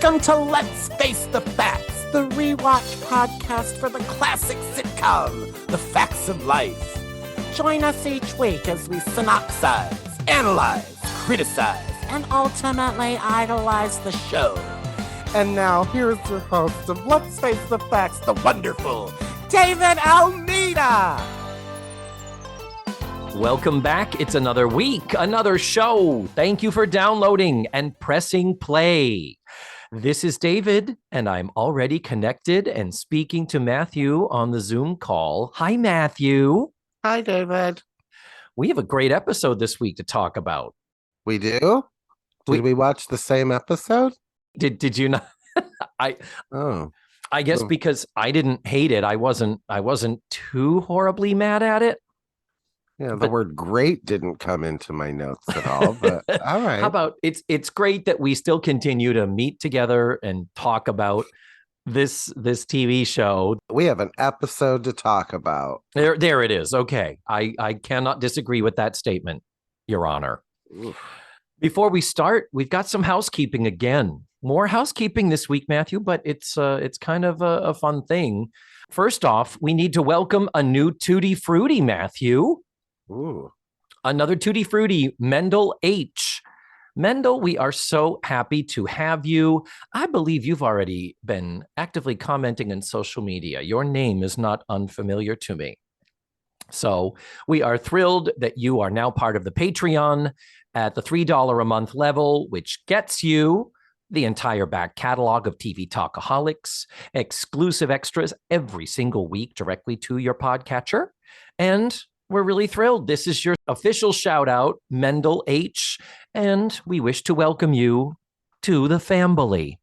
Welcome to Let's Face the Facts, the rewatch podcast for the classic sitcom, The Facts of Life. Join us each week as we synopsize, analyze, criticize, and ultimately idolize the show. And now, here's your host of Let's Face the Facts, the wonderful David Almeida. Welcome back. It's another week, another show. Thank you for downloading and pressing play. This is David, and I'm already connected and speaking to Matthew on the Zoom call. Hi, Matthew. Hi, David. We have a great episode this week to talk about. We do? Did we watch the same episode? Did you not? I guess because I didn't hate it. I wasn't too horribly mad at it. Yeah, the word great didn't come into my notes at all, but all right. How about it's great that we still continue to meet together and talk about this TV show. We have an episode to talk about. There it is. Okay. I cannot disagree with that statement, Your Honor. Oof. Before we start, we've got some housekeeping again. More housekeeping this week, Matthew, but it's kind of a fun thing. First off, we need to welcome a new Tutti Frutti, Matthew. Ooh. Another Tutti Frutti, Mendel H. Mendel, we are so happy to have you. I believe you've already been actively commenting in social media. Your name is not unfamiliar to me. So we are thrilled that you are now part of the Patreon at the $3 a month level, which gets you the entire back catalog of TV Talkaholics, exclusive extras every single week directly to your podcatcher, and we're really thrilled. This is your official shout out, Mendel H. And we wish to welcome you to the family.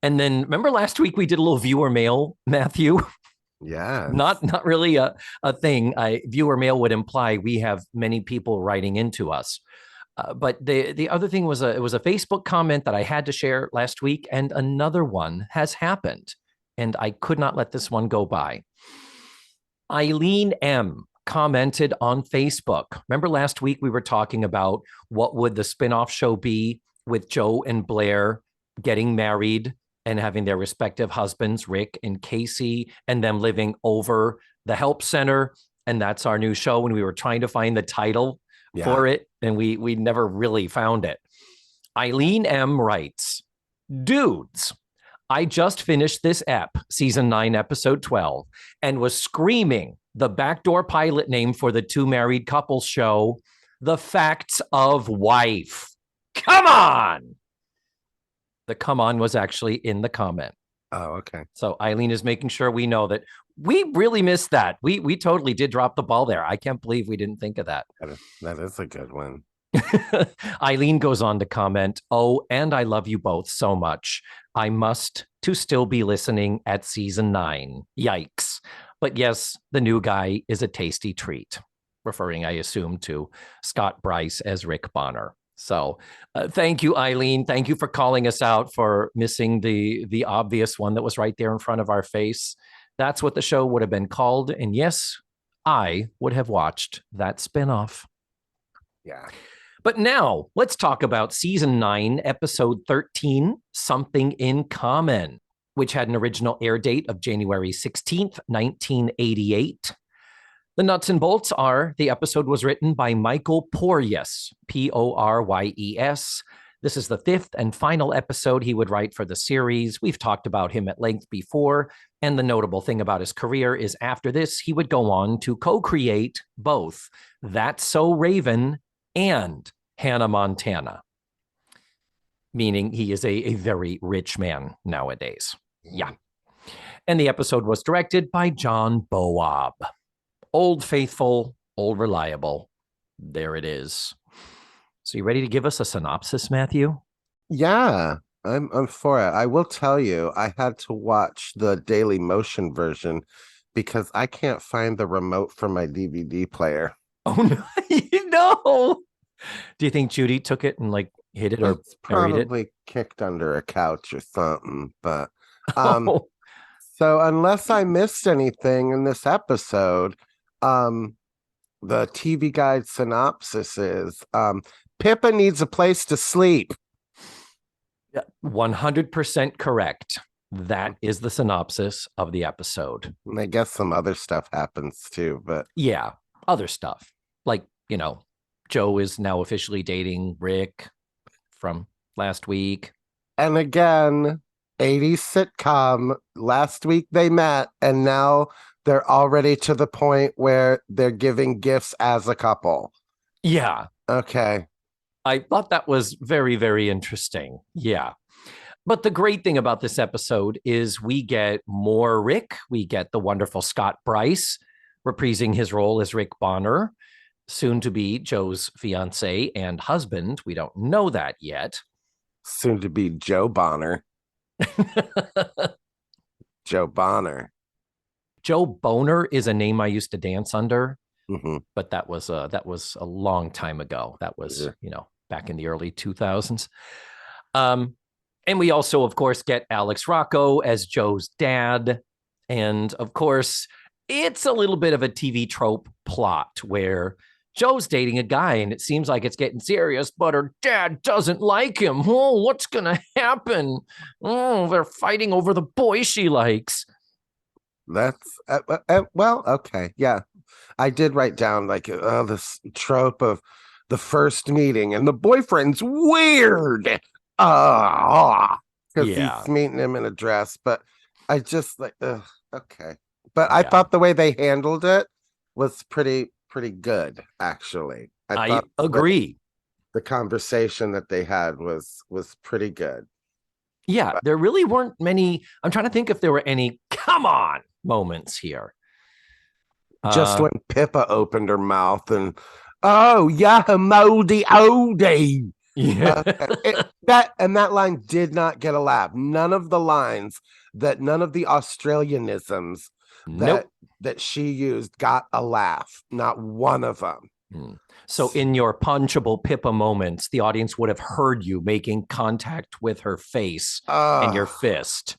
And then remember last week we did a little viewer mail, Matthew? Yeah. Not really a thing. Viewer mail would imply we have many people writing into us. But the other thing was it was a Facebook comment that I had to share last week, and another one has happened. And I could not let this one go by. Eileen M. commented on Facebook. Remember last week we were talking about what would the spinoff show be with Joe and Blair getting married and having their respective husbands, Rick and Casey, and them living over the help center. And that's our new show. And we were trying to find the title for it, and we never really found it. Eileen M. writes, dudes, I just finished this season 9, episode 12, and was screaming the backdoor pilot name for the two married couples show, The Facts of Wife. Come on! The come on was actually in the comment. Oh, okay. So Eileen is making sure we know that we really missed that. We totally did drop the ball there. I can't believe we didn't think of that. That is a good one. Eileen goes on to comment, oh, and I love you both so much. I must to still be listening at season 9. Yikes. But yes, the new guy is a tasty treat, referring, I assume, to Scott Bryce as Rick Bonner. So thank you, Eileen. Thank you for calling us out for missing the obvious one that was right there in front of our face. That's what the show would have been called. And yes, I would have watched that spinoff. Yeah. But now let's talk about season 9, episode 13, Something in Common, which had an original air date of January 16th, 1988. The nuts and bolts are the episode was written by Michael Poryes, Poryes. This is the 5th and final episode he would write for the series. We've talked about him at length before, and the notable thing about his career is after this, he would go on to co-create both That's So Raven and Hannah Montana, meaning he is a very rich man nowadays. Yeah. And the episode was directed by John Boab. Old faithful, old reliable. There it is. So you ready to give us a synopsis, Matthew? Yeah, I'm for it. I will tell you, I had to watch the Daily Motion version because I can't find the remote for my DVD player. Oh, no. No. Do you think Judy took it and hit it or it's buried it? Probably kicked under a couch or something, but Oh. so unless I missed anything in this episode, the TV guide synopsis is Pippa needs a place to sleep. 100% correct. That is the synopsis of the episode. And I guess some other stuff happens too, but Yeah, other stuff. Like, Joe is now officially dating Rick from last week. and again, 80s sitcom. Last week they met, and now they're already to the point where they're giving gifts as a couple. Yeah, Okay. I thought that was very, very interesting. Yeah. But the great thing about this episode is we get more Rick. We get the wonderful Scott Bryce reprising his role as Rick Bonner, soon to be Joe's fiance and husband. We don't know that yet. Soon to be Joe Bonner. Joe Bonner. Joe Boner is a name I used to dance under, Mm-hmm. but that was a long time ago. That was, back in the early 2000s. And we also, of course, get Alex Rocco as Joe's dad. And of course, it's a little bit of a TV trope plot where Joe's dating a guy and it seems like it's getting serious, but her dad doesn't like him. Oh, what's going to happen? Oh, they're fighting over the boy she likes. That's well, okay. Yeah. I did write down like this trope of the first meeting and the boyfriend's weird. Because he's meeting him in a dress, but I just like, okay. But I thought the way they handled it was pretty good, actually. I thought agree. The conversation that they had was pretty good. Yeah, there really weren't many. I'm trying to think if there were any come on moments here. Just when Pippa opened her mouth and, oh, yeah, moldy oldie. Yeah. That line did not get a laugh. None of the Australianisms that she used got a laugh. Not one of them. So in your punchable Pippa moments, the audience would have heard you making contact with her face and your fist.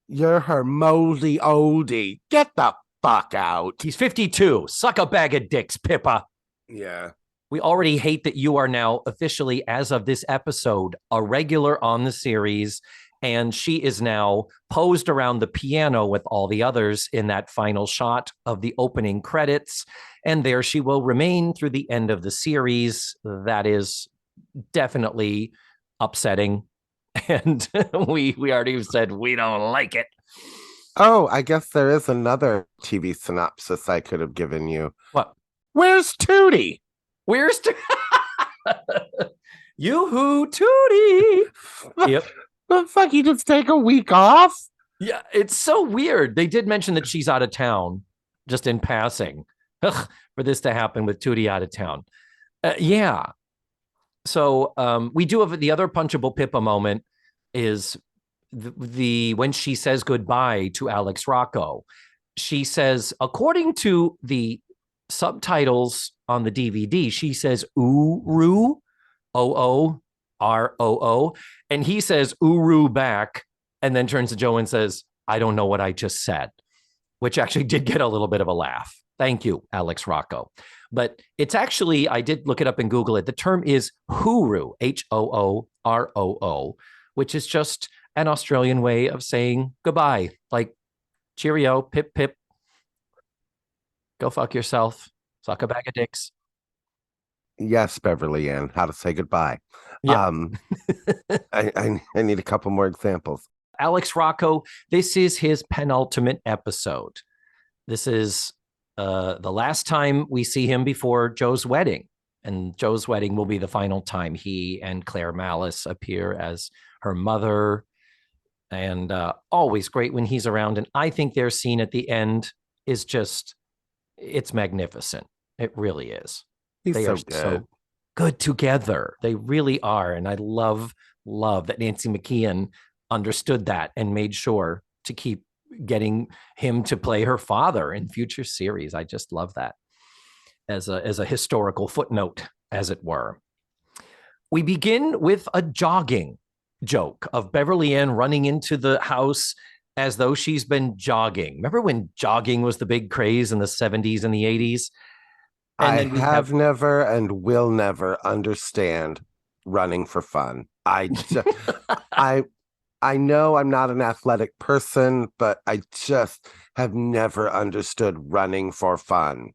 You're her moldy oldie. Get the fuck out. He's 52. Suck a bag of dicks, Pippa. Yeah. We already hate that you are now officially, as of this episode, a regular on the series. And she is now posed around the piano with all the others in that final shot of the opening credits. And there she will remain through the end of the series. That is definitely upsetting. And we already said we don't like it. Oh, I guess there is another TV synopsis I could have given you. What? Where's Tootie? Where's Yoo-hoo, Tootie? Yep. The fuck, you just take a week off? Yeah, it's so weird. They did mention that she's out of town, just in passing. Ugh, for this to happen with Tootie out of town. Yeah. So we do have the other punchable Pippa moment is the when she says goodbye to Alex Rocco. She says, according to the subtitles on the DVD, she says Uru, O-O-R-O-O, and he says Uru back, and then turns to Joe and says, I don't know what I just said, which actually did get a little bit of a laugh. Thank you, Alex Rocco. But it's actually, I did look it up and Google it. The term is Hooroo, H-O-O-R-O-O, which is just an Australian way of saying goodbye, like cheerio, pip, pip. Go fuck yourself. Suck a bag of dicks. Yes, Beverly Ann, how to say goodbye. Yeah. I need a couple more examples. Alex Rocco, this is his penultimate episode. This is the last time we see him before Joe's wedding. And Joe's wedding will be the final time he and Claire Malice appear as her mother. And always great when he's around. And I think their scene at the end is just, it's magnificent. It really is. They are so good together. They really are. And I love that Nancy McKeon understood that and made sure to keep getting him to play her father in future series. I just love that as a historical footnote, as it were. We begin with a jogging joke of Beverly Ann running into the house as though she's been jogging. Remember when jogging was the big craze in the 70s and the 80s? And I have never and will never understand running for fun. I I know I'm not an athletic person, but I just have never understood running for fun.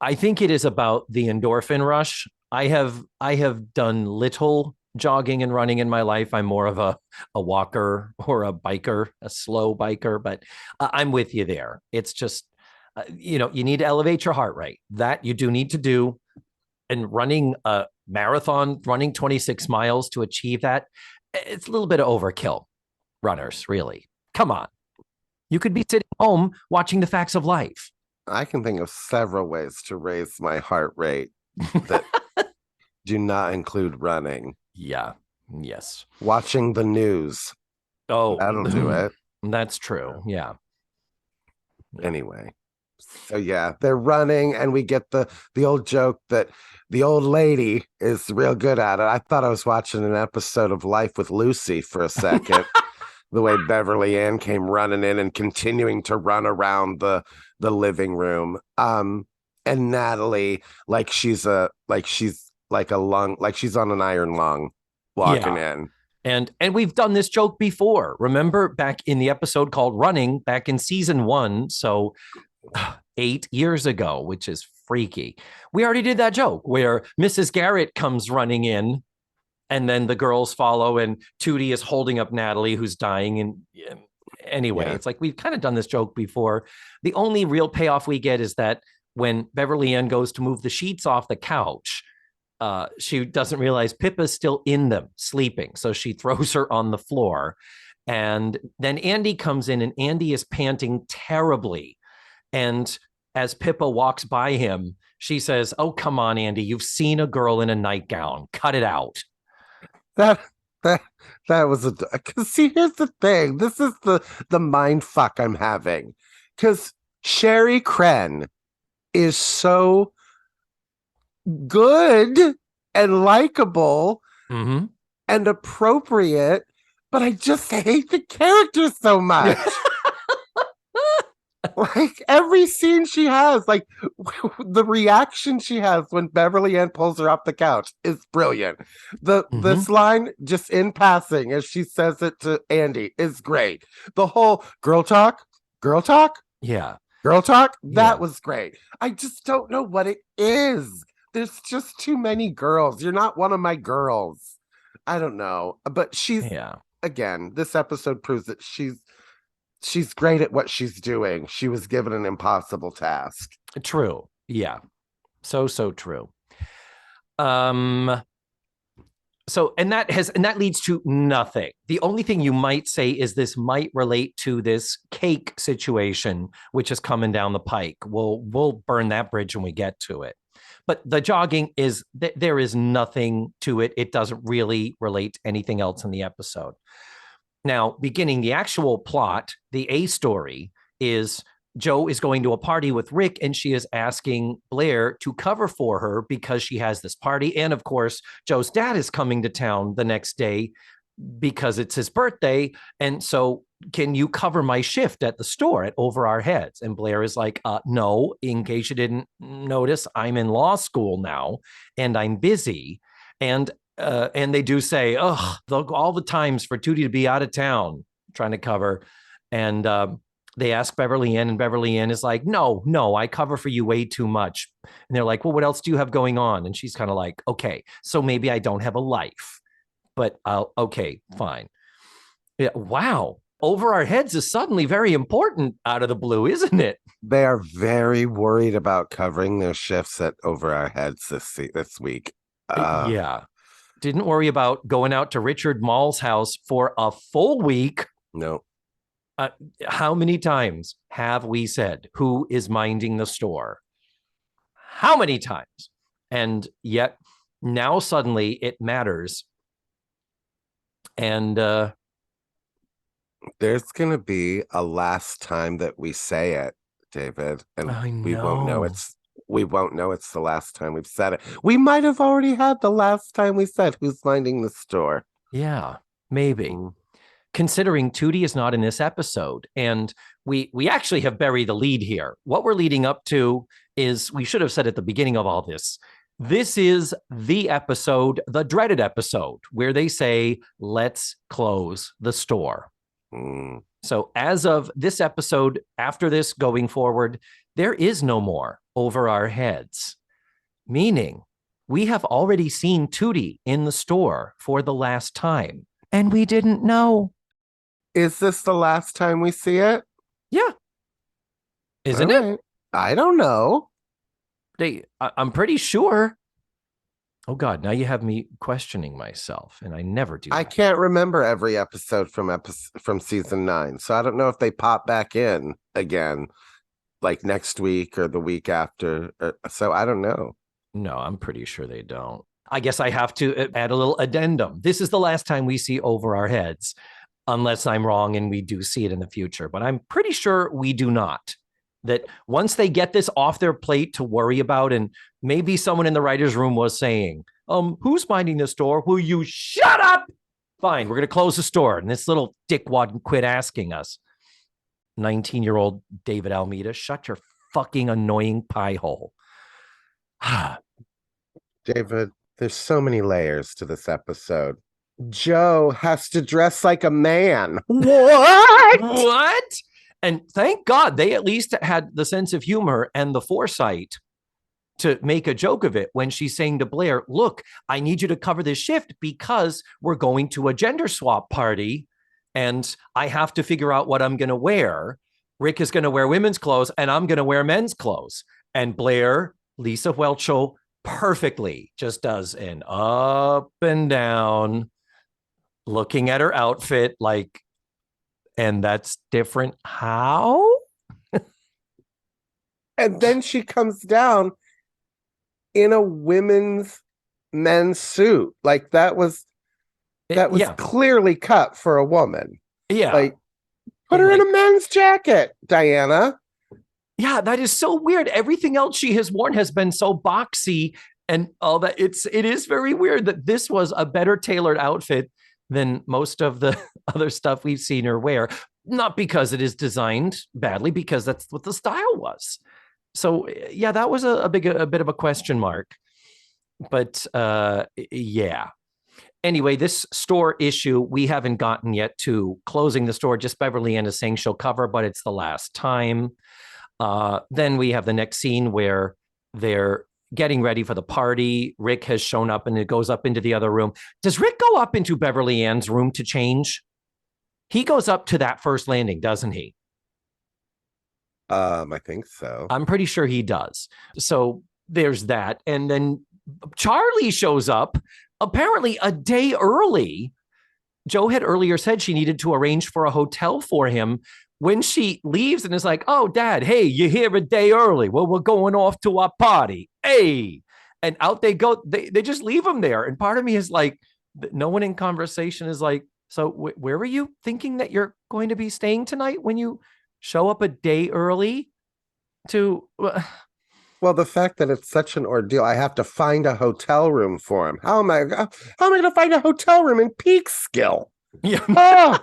I think it is about the endorphin rush. I have done little jogging and running in my life. I'm more of a walker or a biker, a slow biker, but I'm with you there. It's just you need to elevate your heart rate. That you do need to do. And running a marathon, running 26 miles to achieve that, it's a little bit of overkill. Runners, really. Come on. You could be sitting home watching the facts of life. I can think of several ways to raise my heart rate that do not include running. Yeah. Yes. Watching the news. Oh, That'll do it. That's true. Yeah. Anyway. So yeah, they're running, and we get the old joke that the old lady is real good at it. I thought I was watching an episode of Life with Lucy for a second. The way Beverly Ann came running in and continuing to run around the living room. And Natalie, like she's on an iron lung walking in. And we've done this joke before. Remember back in the episode called Running, back in season 1, so 8 years ago, which is freaky. We already did that joke where Mrs. Garrett comes running in, and then the girls follow, and Tootie is holding up Natalie, who's dying. And anyway, It's like we've kind of done this joke before. The only real payoff we get is that when Beverly Ann goes to move the sheets off the couch, she doesn't realize Pippa's still in them, sleeping. So she throws her on the floor. And then Andy comes in, and Andy is panting terribly. And as Pippa walks by him, she says, "Oh, come on, Andy, you've seen a girl in a nightgown. Cut it out." That was because see, here's the thing. This is the mind fuck I'm having. Because Sherry Kren is so good and likable and appropriate, but I just hate the character so much. Like every scene she has, like the reaction she has when Beverly Ann pulls her off the couch is brilliant. This line just in passing as she says it to Andy is great. The whole girl talk, yeah, girl talk, that was great. I just don't know what it is. There's just too many girls. You're not one of my girls. I don't know, but she's again. This episode proves that she's great at what she's doing. She was given an impossible task. True. Yeah. So true. So, and that leads to nothing. The only thing you might say is this might relate to this cake situation, which is coming down the pike. We'll burn that bridge when we get to it. But the jogging there is nothing to it. It doesn't really relate to anything else in the episode. Now, beginning the actual plot, the A story is Jo is going to a party with Rick, and she is asking Blair to cover for her because she has this party. And of course, Jo's dad is coming to town the next day because it's his birthday. And so, can you cover my shift at the store at Over Our Heads? And Blair is like, no, in case you didn't notice, I'm in law school now and I'm busy. And they do say, all the times for Tootie to be out of town trying to cover. And they ask Beverly Ann, and Beverly Ann is like, no, I cover for you way too much. And they're like, well, what else do you have going on? And she's kind of like, okay, so maybe I don't have a life, but okay, fine. Yeah, wow. Over Our Heads is suddenly very important out of the blue, isn't it? They are very worried about covering their shifts at Over Our Heads this week. Yeah. Didn't worry about going out to Richard Mall's house for a full week. No. How many times have we said, who is minding the store? How many times? And yet now suddenly it matters. And there's going to be a last time that we say it, David, and we won't know it's the last time we've said it. We might have already had the last time we said who's minding the store. Yeah, maybe. Considering Tootie is not in this episode, and we actually have buried the lead here. What we're leading up to is, we should have said at the beginning of all this, This is the episode, the dreaded episode, where they say, let's close the store. So as of this episode, after this going forward, there is no more Over Our Heads, meaning we have already seen Tootie in the store for the last time, and we didn't know. Is this the last time we see it? Yeah. Isn't it? I don't know. I'm pretty sure. Oh God, now you have me questioning myself, and I never do that. I can't remember every episode from season 9, so I don't know if they pop back in again, like next week or the week after. So I don't know. No, I'm pretty sure they don't. I guess I have to add a little addendum. This is the last time we see Over Our Heads, unless I'm wrong and we do see it in the future. But I'm pretty sure we do not. That once they get this off their plate to worry about, and maybe someone in the writer's room was saying, who's minding the store? Will you shut up? Fine, we're going to close the store. And this little dickwad can quit asking us. 19-year-old David Almeida, shut your fucking annoying pie hole. David, there's so many layers to this episode. Joe has to dress like a man. What? What? And thank God they at least had the sense of humor and the foresight to make a joke of it when she's saying to Blair, look, I need you to cover this shift because we're going to a gender swap party and I have to figure out what I'm going to wear. Rick is going to wear women's clothes and I'm going to wear men's clothes. And Blair, Lisa Welcho, perfectly just does an up and down, looking at her outfit like, and that's different. How? And then she comes down in a men's suit. Like that was clearly cut for a woman. Yeah. Like, put her in a men's jacket, Diana. Yeah, that is so weird. Everything else she has worn has been so boxy and all that. It is very weird that this was a better tailored outfit than most of the other stuff we've seen her wear. Not because it is designed badly, because that's what the style was. So yeah, that was a bit of a question mark. But yeah. Anyway, this store issue, we haven't gotten yet to closing the store. Just Beverly Ann is saying she'll cover, but it's the last time. Then we have the next scene where they're getting ready for the party. Rick has shown up and it goes up into the other room. Does Rick go up into Beverly Ann's room to change? He goes up to that first landing, doesn't he? I think so. I'm pretty sure he does. So there's that. And then Charlie shows up apparently a day early. Joe had earlier said she needed to arrange for a hotel for him. When she leaves and is like, oh, Dad, hey, you're here a day early. Well, we're going off to our party. Hey. And out they go. They just leave him there. And part of me is like, no one in conversation is like, so where were you thinking that you're going to be staying tonight when you show up a day early to... Well, the fact that it's such an ordeal, I have to find a hotel room for him. How am I going to find a hotel room in Peekskill? Yeah.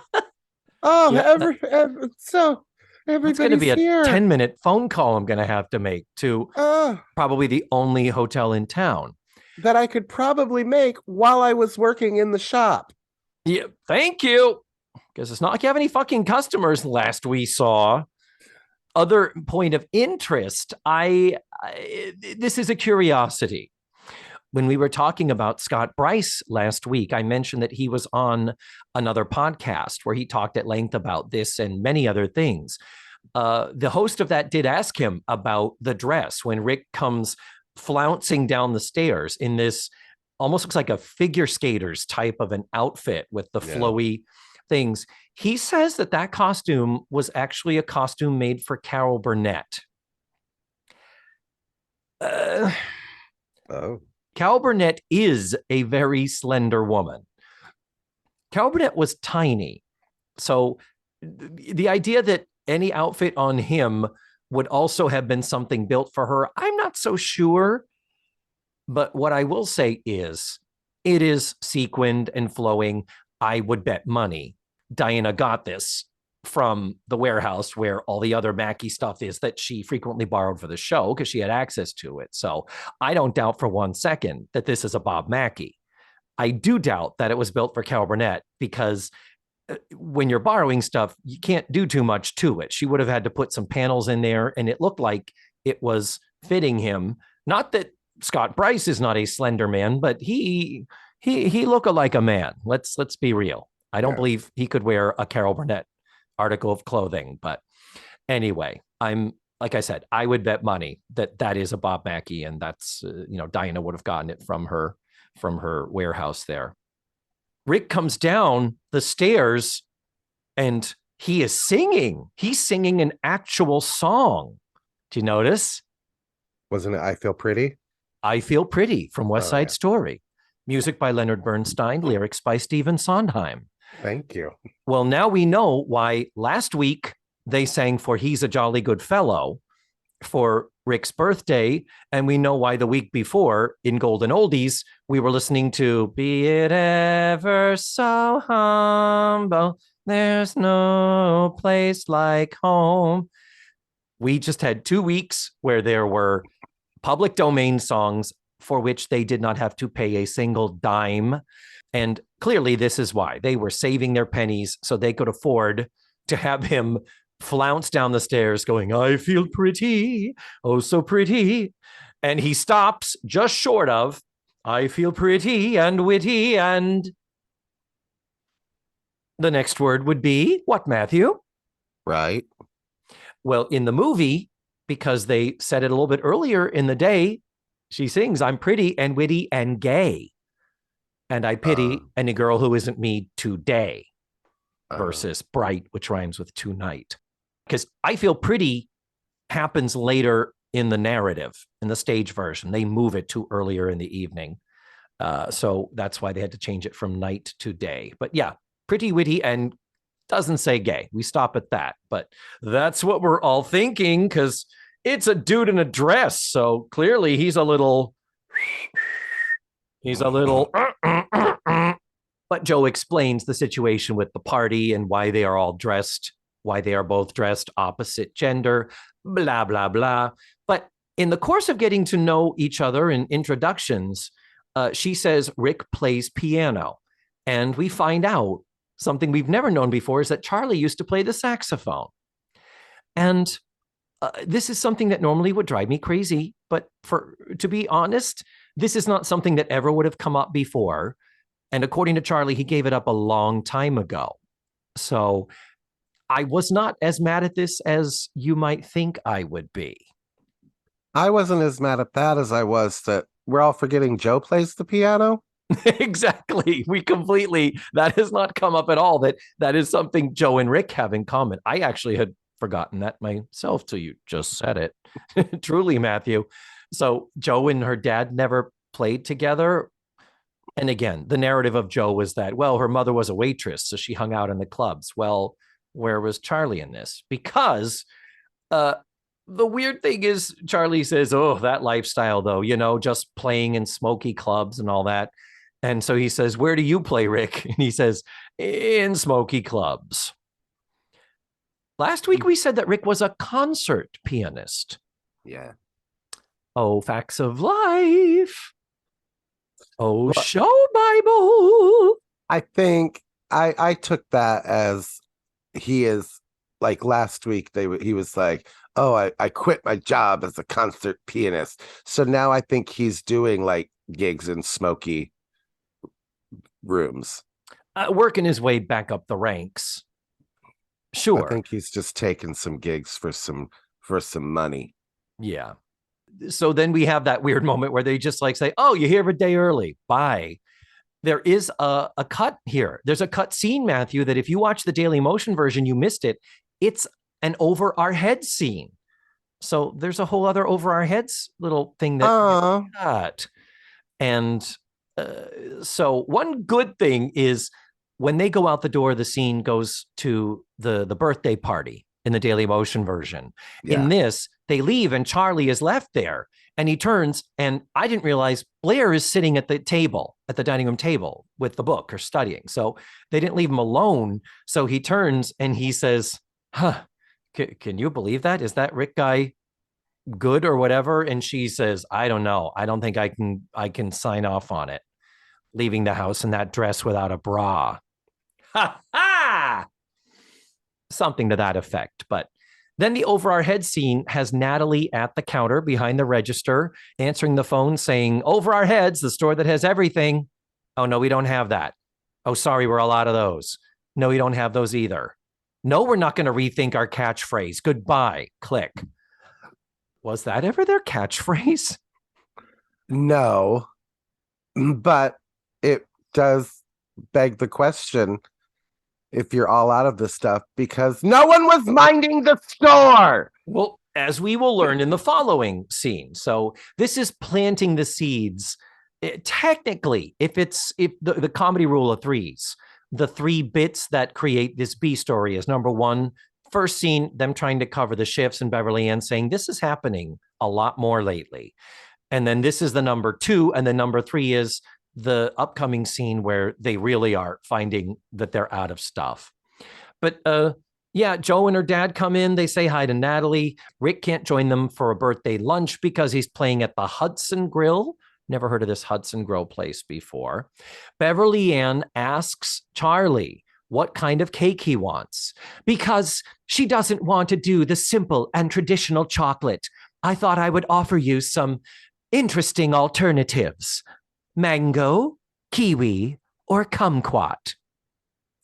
So everybody's going to be here. A 10-minute phone call I'm going to have to make to probably the only hotel in town that I could probably make while I was working in the shop. Yeah, thank you. Because it's not like you have any fucking customers last we saw. Other point of interest, this is a curiosity. When we were talking about Scott Bryce last week, I mentioned that he was on another podcast where he talked at length about this and many other things. The host of that did ask him about the dress when Rick comes flouncing down the stairs in this almost looks like a figure skater's type of an outfit with the flowy things. He says that costume was actually a costume made for Carol Burnett. Carol Burnett is a very slender woman. Carol Burnett was tiny. So the idea that any outfit on him would also have been something built for her, I'm not so sure. But what I will say is it is sequined and flowing. I would bet money Diana got this from the warehouse where all the other Mackie stuff is that she frequently borrowed for the show because she had access to it. So I don't doubt for 1 second that this is a Bob Mackie. I do doubt that it was built for Carol Burnett because when you're borrowing stuff, you can't do too much to it. She would have had to put some panels in there, and it looked like it was fitting him. Not that Scott Bryce is not a slender man, but he looked like a man. Let's be real. I don't believe he could wear a Carol Burnett article of clothing. But anyway, like I said, I would bet money that is a Bob Mackie, and that's Diana would have gotten it from her warehouse there. Rick comes down the stairs and he is singing. He's singing an actual song. Do you notice? Wasn't it I Feel Pretty? I Feel Pretty from West Side Story. Music by Leonard Bernstein, lyrics by Stephen Sondheim. Thank you. Well, now we know why last week they sang for He's a Jolly Good Fellow for Rick's birthday, and we know why the week before in Golden Oldies we were listening to Be It Ever So Humble, There's No Place Like Home. We just had 2 weeks where there were public domain songs for which they did not have to pay a single dime. And clearly this is why. They were saving their pennies so they could afford to have him flounce down the stairs going, I feel pretty, oh so pretty. And he stops just short of, I feel pretty and witty, and the next word would be what, Matthew? Right. Well, in the movie, because they said it a little bit earlier in the day, she sings, I'm pretty and witty and gay, and I pity any girl who isn't me today, versus bright, which rhymes with tonight. Because I Feel Pretty happens later in the narrative, in the stage version. They move it to earlier in the evening. So that's why they had to change it from night to day. But yeah, pretty, witty, and doesn't say gay. We stop at that. But that's what we're all thinking because it's a dude in a dress. So clearly he's a little... But Joe explains the situation with the party and why they are all dressed, why they are both dressed opposite gender, blah, blah, blah. But in the course of getting to know each other in introductions, she says Rick plays piano. And we find out something we've never known before is that Charlie used to play the saxophone. And this is something that normally would drive me crazy. But to be honest, this is not something that ever would have come up before. And according to Charlie, he gave it up a long time ago. So I was not as mad at this as you might think I would be. I wasn't as mad at that as I was that we're all forgetting Joe plays the piano. Exactly. That has not come up at all. That is something Joe and Rick have in common. I actually had forgotten that myself till you just said it. Truly, Matthew. So Joe and her dad never played together. And again, the narrative of Joe was that, well, her mother was a waitress, so she hung out in the clubs. Well, where was Charlie in this? Because the weird thing is Charlie says, oh, that lifestyle, though, just playing in smoky clubs and all that. And so he says, where do you play, Rick? And he says, in smoky clubs. Last week, we said that Rick was a concert pianist. Yeah. Oh, facts of life. Oh, show Bible. I think I took that as he is like last week. He was like, oh, I quit my job as a concert pianist. So now I think he's doing like gigs in smoky rooms. Working his way back up the ranks. Sure. I think he's just taking some gigs for some money. Yeah. So then we have that weird moment where they just like say, oh, you're here a day early. Bye. There is a cut here. There's a cut scene, Matthew, that if you watch the Daily Motion version, you missed it. It's an over our head scene. So there's a whole other over our heads little thing that cut. And so one good thing is when they go out the door, the scene goes to the birthday party in the Daily Motion version. Yeah. In this, they leave and Charlie is left there. And he turns, and I didn't realize Blair is sitting at the table, at the dining room table with the book or studying. So they didn't leave him alone. So he turns and he says, can you believe that? Is that Rick guy good or whatever? And she says, I don't know. I don't think I can sign off on it. Leaving the house in that dress without a bra. Ha ha! Something to that effect. But then the over our head scene has Natalie at the counter behind the register, answering the phone saying, over our heads, the store that has everything. Oh, no, we don't have that. Oh, sorry, we're all out of those. No, we don't have those either. No, we're not going to rethink our catchphrase. Goodbye. Click. Was that ever their catchphrase? No, but it does beg the question if you're all out of this stuff because no one was minding the store. Well, as we will learn in the following scene. So this is planting the seeds. Technically, if the comedy rule of threes, the three bits that create this B story is number one, first scene, them trying to cover the shifts, and Beverly Ann saying this is happening a lot more lately. And then this is the number two. And then number three is the upcoming scene where they really are finding that they're out of stuff. But yeah, Joe and her dad come in. They say hi to Natalie. Rick can't join them for a birthday lunch because he's playing at the Hudson Grill. Never heard of this Hudson Grill place before. Beverly Ann asks Charlie what kind of cake he wants because she doesn't want to do the simple and traditional chocolate. I thought I would offer you some interesting alternatives. Mango, kiwi, or kumquat.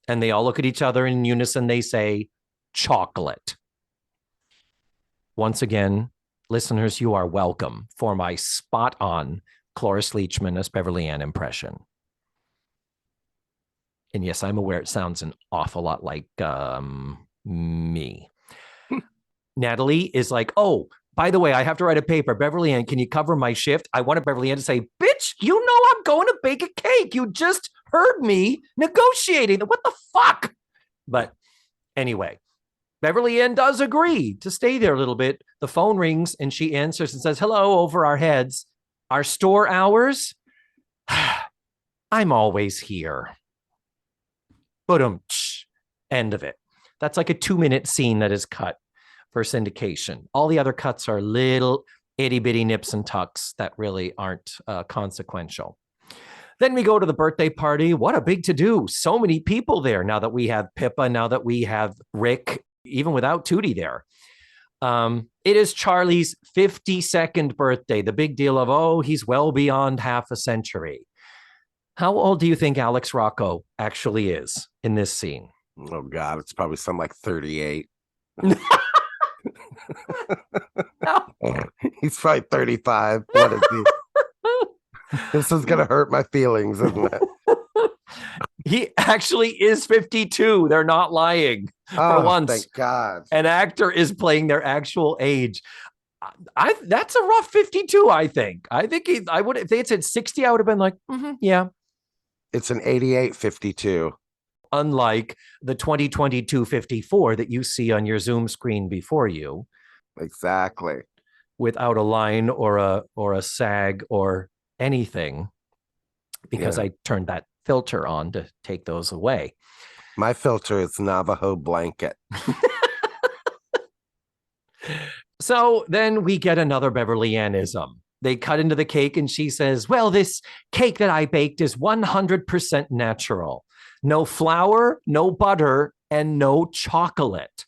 And they all look at each other in unison. They say, chocolate. Once again, listeners, you are welcome for my spot-on Cloris Leachman as Beverly Ann impression. And yes, I'm aware it sounds an awful lot like me. Natalie is like, oh, by the way, I have to write a paper. Beverly Ann, can you cover my shift? I wanted Beverly Ann to say, bitch, you know I'm going to bake a cake. You just heard me negotiating. What the fuck? But anyway, Beverly Ann does agree to stay there a little bit. The phone rings and she answers and says, hello, over our heads. Our store hours? I'm always here. Boom. End of it. That's like a 2-minute scene that is cut for syndication. All the other cuts are little itty bitty nips and tucks that really aren't consequential. Then we go to the birthday party. What a big to-do. So many people there now that we have Pippa, now that we have Rick, even without Tootie there. It is Charlie's 52nd birthday. The big deal of, oh, he's well beyond half a century. How old do you think Alex Rocco actually is in this scene? Oh, God, it's probably something like 38. No. He's probably 35. What is he? This is going to hurt my feelings, isn't it? He actually is 52. They're not lying for once. Thank God. An actor is playing their actual age. That's a rough 52, I think. I think I would, if they had said 60, I would have been like, yeah. It's an 88-52. Unlike the 2022 54 that you see on your Zoom screen before you. Exactly. Without a line or a sag or anything, because I turned that filter on to take those away. My filter is Navajo blanket. So then we get another Beverly Annism. They cut into the cake and she says, well, this cake that I baked is 100% natural. No flour, no butter, and no chocolate.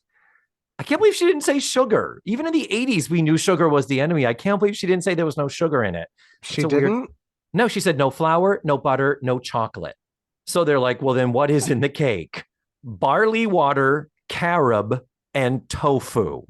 I can't believe she didn't say sugar. Even in the 80s, we knew sugar was the enemy. I can't believe she didn't say there was no sugar in it. She didn't? No, she said no flour, no butter, no chocolate. So they're like, well, then what is in the cake? Barley water, carob, and tofu.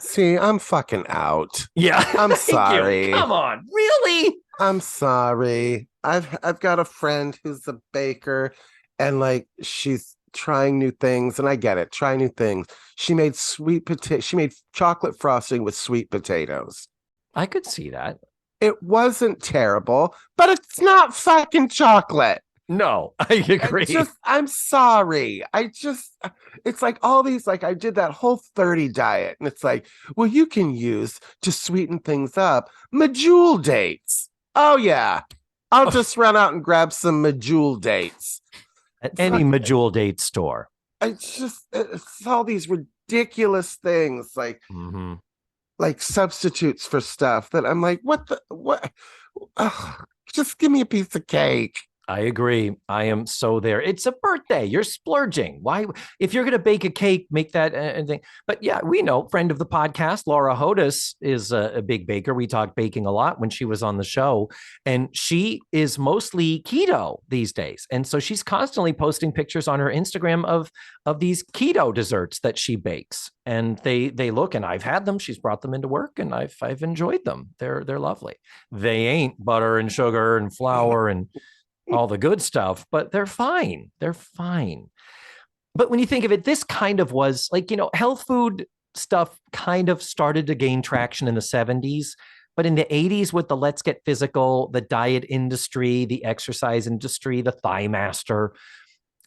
See, I'm fucking out. Yeah. I'm sorry. Come on. Really? I'm sorry. I've got a friend who's a baker and like she's trying new things, and I get it. Try new things. She made she made chocolate frosting with sweet potatoes. I could see that. It wasn't terrible, but it's not fucking chocolate. No, I agree. I'm sorry. It's like all these, like I did that whole 30 diet, and it's like, well, you can use to sweeten things up medjool dates. Oh, yeah. I'll just run out and grab some medjool dates. At any medjool date store. It's all these ridiculous things, like substitutes for stuff that I'm like, what? Ugh, just give me a piece of cake. I agree. I am so there. It's a birthday. You're splurging. Why? If you're going to bake a cake, make that thing. But yeah, we know, friend of the podcast, Laura Hodis is a big baker. We talked baking a lot when she was on the show, and she is mostly keto these days. And so she's constantly posting pictures on her Instagram of these keto desserts that she bakes. And they look, and I've had them. She's brought them into work, and I've enjoyed them. They're lovely. They ain't butter and sugar and flour and all the good stuff, but they're fine. They're fine. But when you think of it, this kind of was like, health food stuff kind of started to gain traction in the 70s. But in the 80s, with the Let's Get Physical, the diet industry, the exercise industry, the Thigh Master,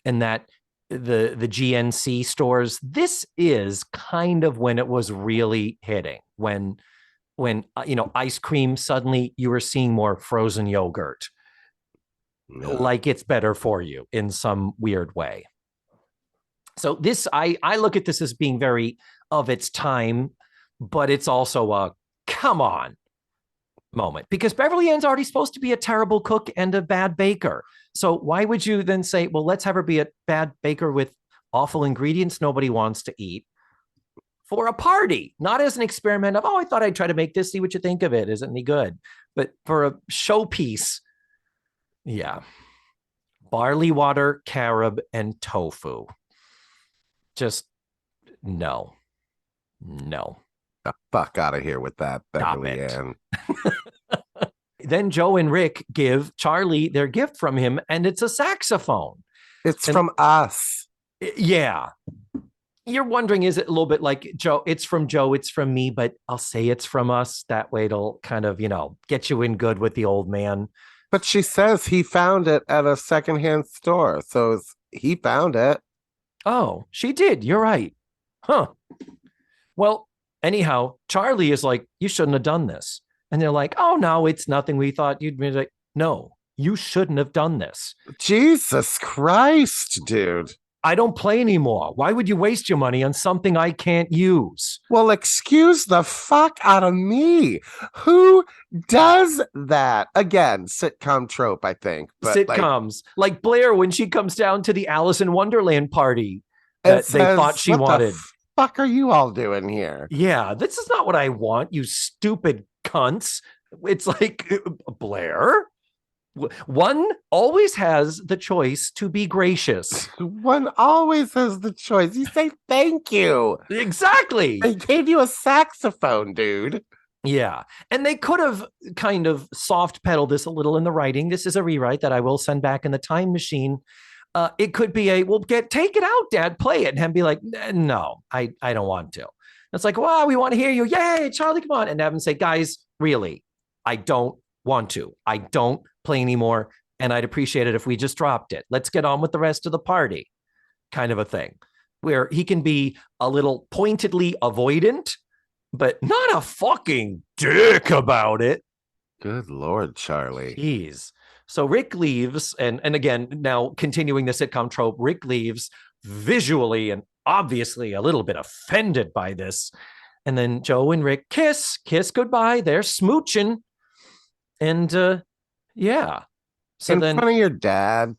and that the GNC stores, this is kind of when it was really hitting. When ice cream, suddenly you were seeing more frozen yogurt. Like it's better for you in some weird way. So this, I look at this as being very of its time, but it's also a come on moment, because Beverly Ann's already supposed to be a terrible cook and a bad baker. So why would you then say, well, let's have her be a bad baker with awful ingredients nobody wants to eat for a party, not as an experiment of, I thought I'd try to make this, see what you think of it. Is it any good? But for a showpiece. Yeah. Barley water, carob, and tofu. Just no. The fuck out of here with that, Beverly Ann. Then Joe and Rick give Charlie their gift from him, and it's a saxophone. It's from us. Yeah. You're wondering, is it a little bit like Joe? It's from Joe, it's from me, but I'll say it's from us. That way it'll kind of, get you in good with the old man. But she says he found it at a secondhand store. So he found it. Oh, she did. You're right. Huh. Well, anyhow, Charlie is like, you shouldn't have done this. And they're like, oh, no, it's nothing. We thought you'd be like, no, you shouldn't have done this. Jesus Christ, dude. I don't play anymore. Why would you waste your money on something I can't use? Well, excuse the fuck out of me. Who does that? Again, sitcom trope, I think. But sitcoms. Like Blair, when she comes down to the Alice in Wonderland party that they thought she wanted. What the fuck are you all doing here? Yeah, this is not what I want, you stupid cunts. It's like, Blair? One always has the choice to be gracious. One always has the choice. You say thank you. Exactly. They gave you a saxophone, dude. Yeah. And they could have kind of soft pedaled this a little in the writing. This is a rewrite that I will send back in the time machine. It could be take it out, Dad, play it. And him be like, no, I don't want to. It's like, wow, we want to hear you. Yay, Charlie, come on. And have him say, guys, really, I don't want to. I don't play anymore, and I'd appreciate it if we just dropped it. Let's get on with the rest of the party, kind of a thing, where he can be a little pointedly avoidant, but not a fucking dick about it. Good Lord, Charlie. Jeez. So Rick leaves, and again, now continuing the sitcom trope, Rick leaves visually and obviously a little bit offended by this. And then Joe and Rick kiss goodbye. They're smooching. And yeah. So in front of your dad.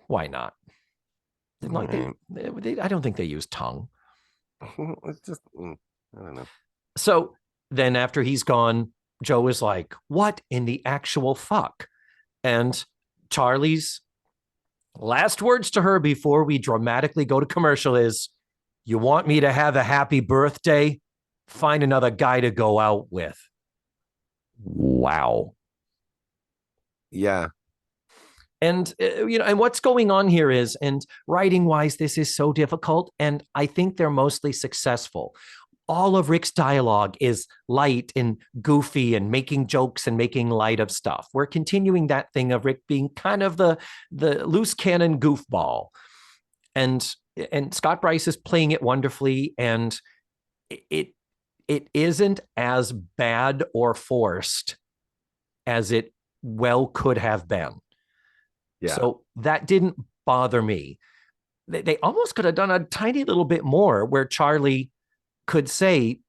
Why not? I don't think they use tongue. It's just, I don't know. So then after he's gone, Joe is like, what in the actual fuck? And Charlie's last words to her before we dramatically go to commercial is, you want me to have a happy birthday? Find another guy to go out with. Wow. Yeah. And, and what's going on here is, and writing wise, this is so difficult. And I think they're mostly successful. all of Rick's dialogue is light and goofy and making jokes and making light of stuff. We're continuing that thing of Rick being kind of the loose cannon goofball. And Scott Bryce is playing it wonderfully, and it isn't as bad or forced as it well could have been. Yeah. So that didn't bother me. They almost could have done a tiny little bit more where Charlie could say,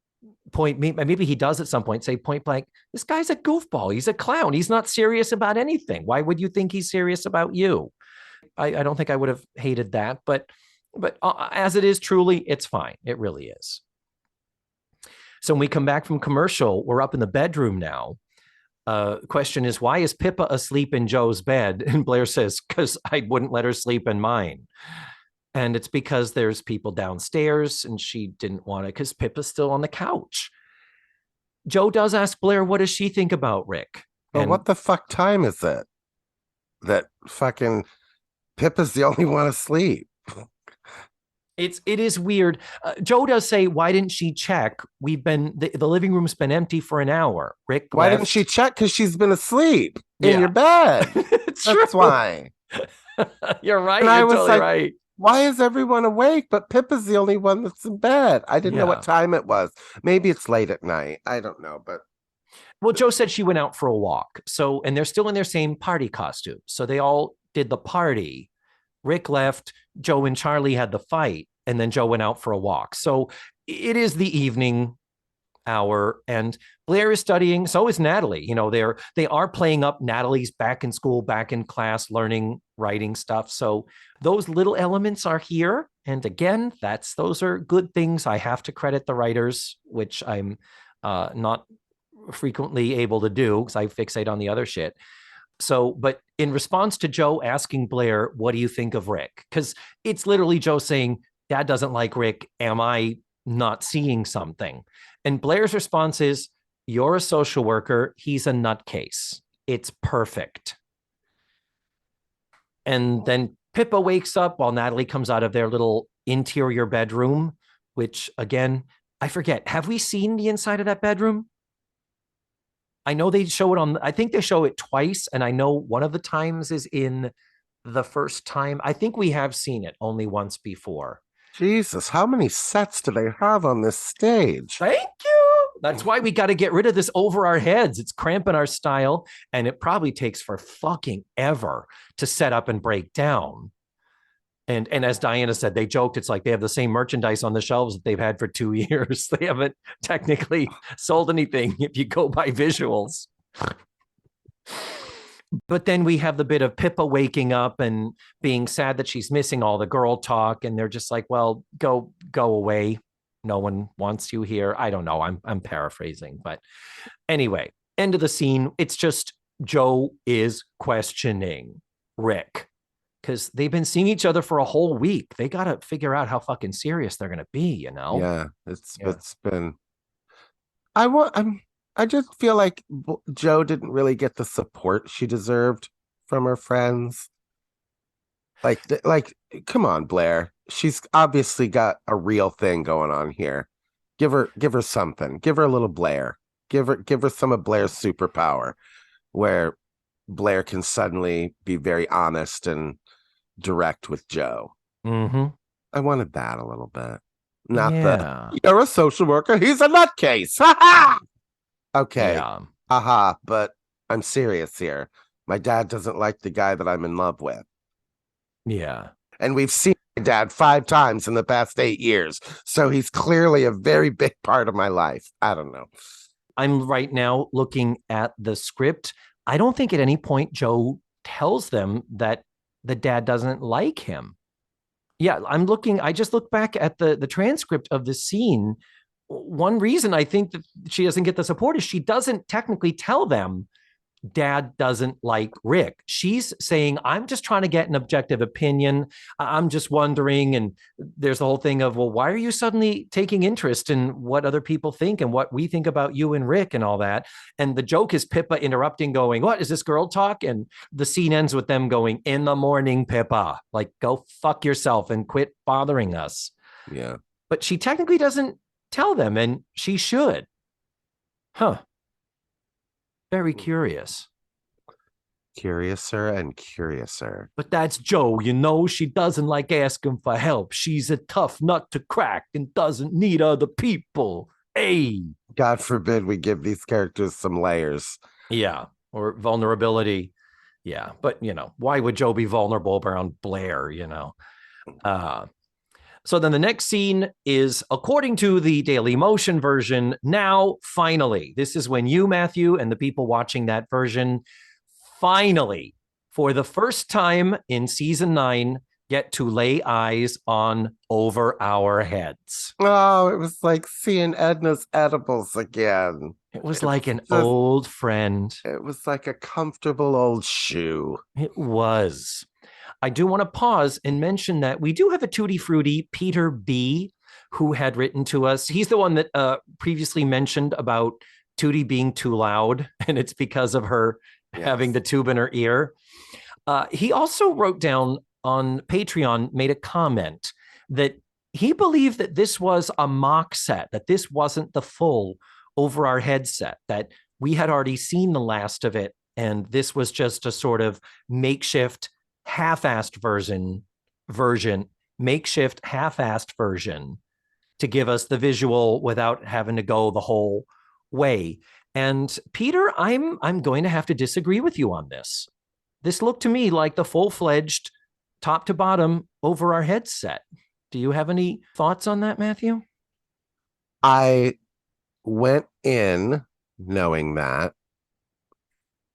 maybe he does at some point, say point blank, this guy's a goofball. He's a clown. He's not serious about anything. Why would you think he's serious about you? I don't think I would have hated that, but as it is, truly, it's fine. It really is. So when we come back from commercial, we're up in the bedroom now. Question is, why is Pippa asleep in Joe's bed? And Blair says, because I wouldn't let her sleep in mine. And it's because there's people downstairs and she didn't want it because Pippa's still on the couch. Joe does ask Blair, what does she think about Rick? Well, what the fuck time is it? That fucking Pippa's the only one asleep. It is weird. Joe does say, why didn't she check? The living room's been empty for an hour. Rick, why didn't she check? Because she's been asleep in your bed. That's true. Why. You're right. And You're totally right. Why is everyone awake? But Pippa's the only one that's in bed. I didn't know what time it was. Maybe it's late at night. I don't know, but. Well, Joe said she went out for a walk. And they're still in their same party costume. So they all did the party. Rick left. Joe and Charlie had the fight, and then Joe went out for a walk. So it is the evening hour, and Blair is studying. So is Natalie. They are playing up Natalie's back in school, back in class, learning writing stuff. So those little elements are here. And again, those are good things. I have to credit the writers, which I'm not frequently able to do because I fixate on the other shit. So, but in response to Joe asking Blair, what do you think of Rick? Because it's literally Joe saying, Dad doesn't like Rick. Am I not seeing something? And Blair's response is, you're a social worker. He's a nutcase. It's perfect. And then Pippa wakes up while Natalie comes out of their little interior bedroom, which again, I forget. Have we seen the inside of that bedroom? I know they show it I think they show it twice. And I know one of the times is in the first time. I think we have seen it only once before. Jesus, how many sets do they have on this stage? Thank you. That's why we got to get rid of this over our heads. It's cramping our style. And it probably takes for fucking ever to set up and break down. And as Diana said, they joked, it's like they have the same merchandise on the shelves that they've had for 2 years. They haven't technically sold anything if you go by visuals. But then we have the bit of Pippa waking up and being sad that she's missing all the girl talk. And they're just like, well, go away. No one wants you here. I don't know. I'm paraphrasing. But anyway, end of the scene. It's just Joe is questioning Rick. Because they've been seeing each other for a whole week. They got to figure out how fucking serious they're going to be, Yeah, it's been. I just feel like Joe didn't really get the support she deserved from her friends. Like, come on, Blair. She's obviously got a real thing going on here. Give her something. Give her a little Blair. Give her some of Blair's superpower, where Blair can suddenly be very honest and direct with Joe. Mm-hmm. I wanted that a little bit. Not you're a social worker. He's a nutcase. Ha ha. Okay. Aha. But I'm serious here. My dad doesn't like the guy that I'm in love with. Yeah. And we've seen my dad 5 times in the past 8 years. So he's clearly a very big part of my life. I don't know. I'm right now looking at the script. I don't think at any point Joe tells them that the dad doesn't like him. Yeah, I just looked back at the transcript of the scene. One reason I think that she doesn't get the support is she doesn't technically tell them Dad doesn't like Rick. She's saying, I'm just trying to get an objective opinion. I'm just wondering. And there's the whole thing of, well, why are you suddenly taking interest in what other people think and what we think about you and Rick and all that? And the joke is Pippa interrupting, going, what is this girl talk? And the scene ends with them going, in the morning, Pippa, like, go fuck yourself and quit bothering us. Yeah. But she technically doesn't tell them, and she should. Huh. Very curious. Curiouser and curiouser. But that's Jo, she doesn't like asking for help. She's a tough nut to crack and doesn't need other people. Hey. God forbid we give these characters some layers. Yeah, or vulnerability. Yeah, but, why would Jo be vulnerable around Blair, So then the next scene is, according to the Daily Motion version, now, finally, this is when you, Matthew, and the people watching that version, finally, for the first time in season 9, get to lay eyes on Over Our Heads. Oh, it was like seeing Edna's edibles again. It was like an old friend. It was like a comfortable old shoe. It was. I do want to pause and mention that we do have a Tutti Frutti, Peter B., who had written to us. He's the one that previously mentioned about Tootie being too loud, and it's because of her having the tube in her ear. He also wrote down on Patreon, made a comment that he believed that this was a mock set, that this wasn't the full Over Our Head set, that we had already seen the last of it, and this was just a sort of makeshift, half-assed makeshift half-assed version to give us the visual without having to go the whole way. And Peter, I'm going to have to disagree with you on this. This looked to me like the full-fledged, top to bottom, Over Our Head set. Do you have any thoughts on that, Matthew? I went in knowing that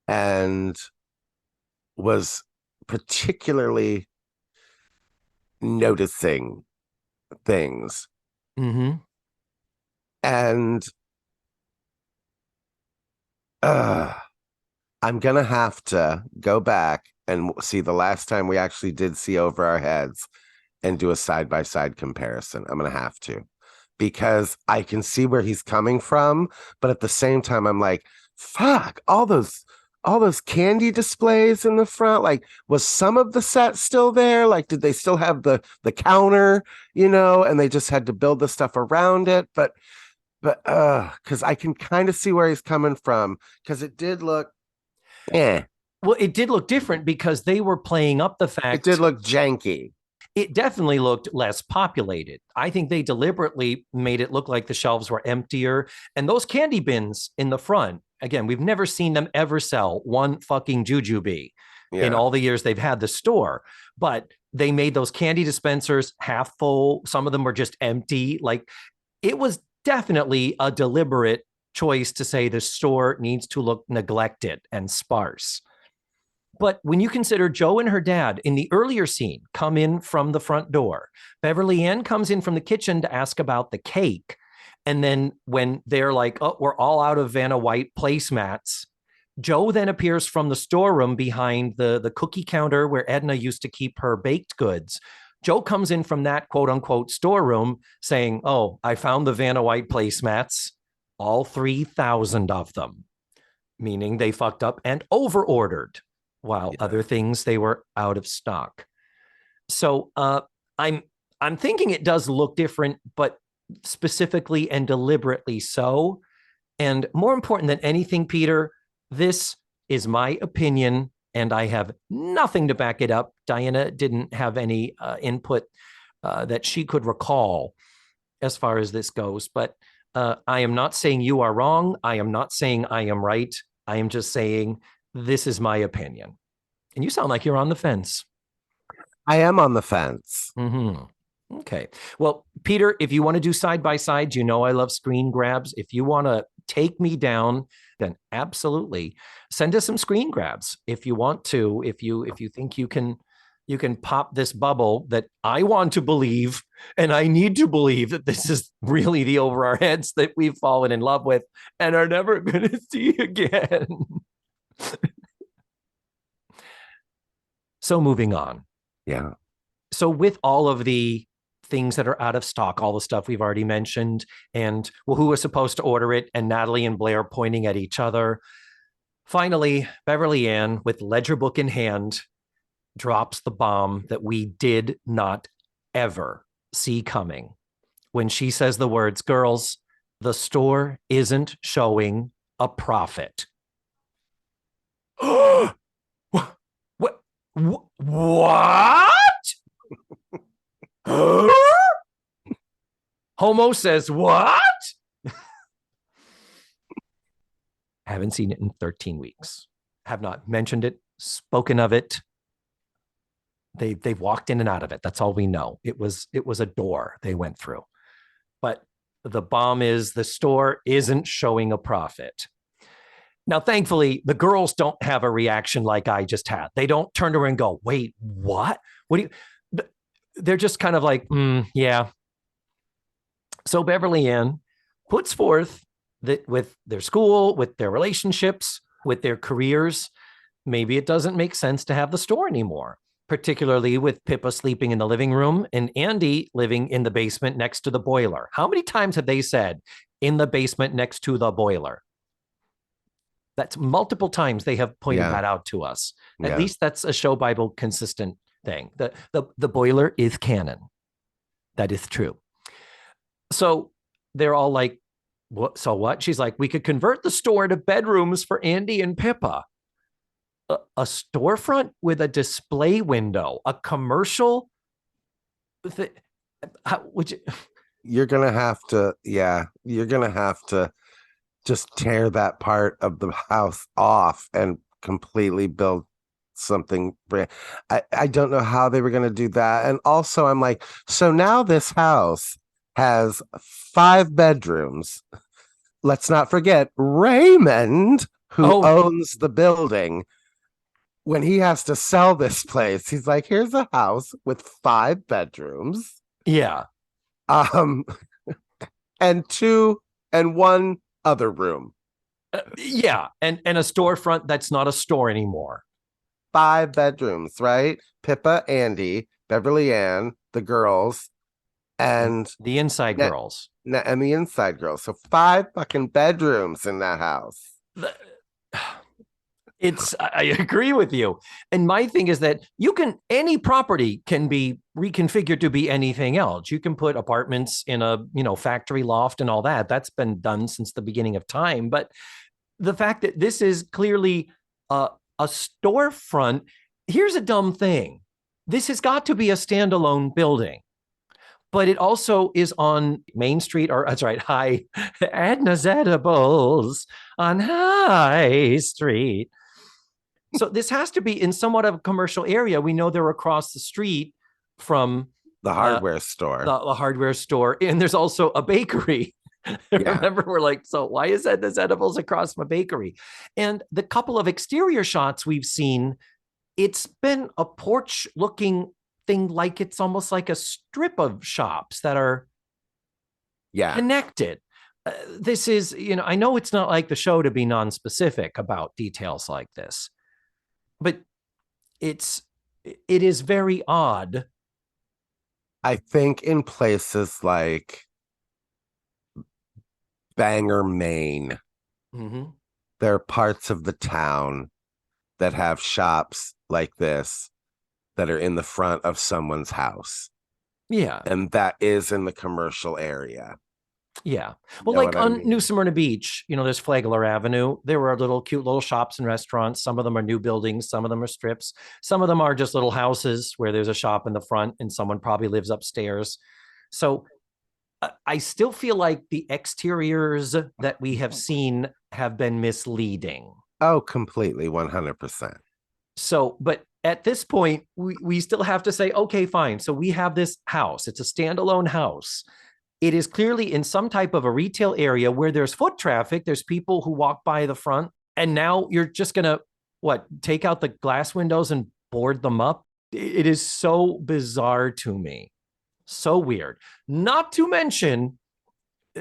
and was particularly noticing things. Mm-hmm. And I'm going to have to go back and see the last time we actually did see Over Our Heads and do a side-by-side comparison. I'm going to have to, because I can see where he's coming from, but at the same time, I'm like, fuck, all those candy displays in the front. Like, was some of the set still there? Like, did they still have the counter, and they just had to build the stuff around it? But because I can kind of see where he's coming from, because it did look Well, it did look different because they were playing up the fact it did look janky. It definitely looked less populated. I think they deliberately made it look like the shelves were emptier. And those candy bins in the front, again, we've never seen them ever sell one fucking jujube in all the years they've had the store. But they made those candy dispensers half full. Some of them were just empty. Like, it was definitely a deliberate choice to say the store needs to look neglected and sparse. But when you consider Jo and her dad in the earlier scene come in from the front door, Beverly Ann comes in from the kitchen to ask about the cake. And then when they're like, oh, we're all out of Vanna White placemats, Jo then appears from the storeroom behind the cookie counter where Edna used to keep her baked goods. Jo comes in from that quote unquote storeroom saying, oh, I found the Vanna White placemats, all 3,000 of them, meaning they fucked up and over-ordered, while other things they were out of stock. So I'm thinking it does look different, but specifically and deliberately so. And more important than anything, Peter, this is my opinion, and I have nothing to back it up. Diana didn't have any input that she could recall as far as this goes. But I am not saying you are wrong. I am not saying I am right. I am just saying this is my opinion. And you sound like you're on the fence. I am on the fence. Mm-hmm. Okay. Well, Peter, if you want to do side-by-sides, I love screen grabs. If you want to take me down, then absolutely send us some screen grabs if you want to. If you think you can pop this bubble that I want to believe, and I need to believe that this is really the Over Our Heads that we've fallen in love with and are never going to see again. So moving on. Yeah. So with all of the things that are out of stock, all the stuff we've already mentioned, and who was supposed to order it, and Natalie and Blair pointing at each other, finally, Beverly Ann, with ledger book in hand, drops the bomb that we did not ever see coming. when she says the words, girls, the store isn't showing a profit. What? What? Homo says what? Haven't seen it in 13 weeks. Have not mentioned it, spoken of it. They've walked in and out of it. That's all we know. It was a door they went through. But the bomb is the store isn't showing a profit. Now, thankfully, the girls don't have a reaction like I just had. They don't turn to her and go, wait, what? What do you? They're just kind of like, yeah. So Beverly Ann puts forth that with their school, with their relationships, with their careers, maybe it doesn't make sense to have the store anymore, particularly with Pippa sleeping in the living room and Andy living in the basement next to the boiler. How many times have they said in the basement next to the boiler? That's multiple times they have pointed that out to us. At least that's a show Bible consistent thing. The boiler is canon. That is true. So they're all like, what? So what? She's like, we could convert the store to bedrooms for Andy and Pippa. A storefront with a display window, a commercial. How would you? You're gonna have to, you're gonna have to just tear that part of the house off and completely build something brand. I don't know how they were gonna do that. And also, I'm like, so now this house has 5 bedrooms. Let's not forget Raymond, who owns the building. When he has to sell this place, he's like, here's a house with 5 bedrooms. Yeah. And 2 and 1 other room. Yeah. And a storefront that's not a store anymore. 5 bedrooms, right? Pippa, Andy, Beverly Ann, the girls, and the inside girls. And the inside girls. So 5 fucking bedrooms in that house. I agree with you. And my thing is that any property can be reconfigured to be anything else. You can put apartments in a, factory loft and all that. That's been done since the beginning of time. But the fact that this is clearly a storefront, here's a dumb thing. This has got to be a standalone building. But it also is on Main Street, or that's right, Adna's Edibles on High Street. So this has to be in somewhat of a commercial area. We know they're across the street from the hardware store. The hardware store. And there's also a bakery. Remember, we're like, so why is Edna's Edibles across from a bakery? And the couple of exterior shots we've seen, it's been a porch-looking thing, like it's almost like a strip of shops that are connected. This is, I know it's not like the show to be non-specific about details like this, but it is very odd. I think in places like Bangor, Maine, there are parts of the town that have shops like this that are in the front of someone's house. Yeah. And that is in the commercial area. Yeah. Well, like on New Smyrna Beach, there's Flagler Avenue. There were cute little shops and restaurants. Some of them are new buildings. Some of them are strips. Some of them are just little houses where there's a shop in the front and someone probably lives upstairs. So I still feel like the exteriors that we have seen have been misleading. Oh, completely. 100%. So, but at this point, we still have to say, okay, fine. So we have this house. It's a standalone house. It is clearly in some type of a retail area where there's foot traffic. There's people who walk by the front. And now you're just going to, take out the glass windows and board them up? It is so bizarre to me. So weird. Not to mention,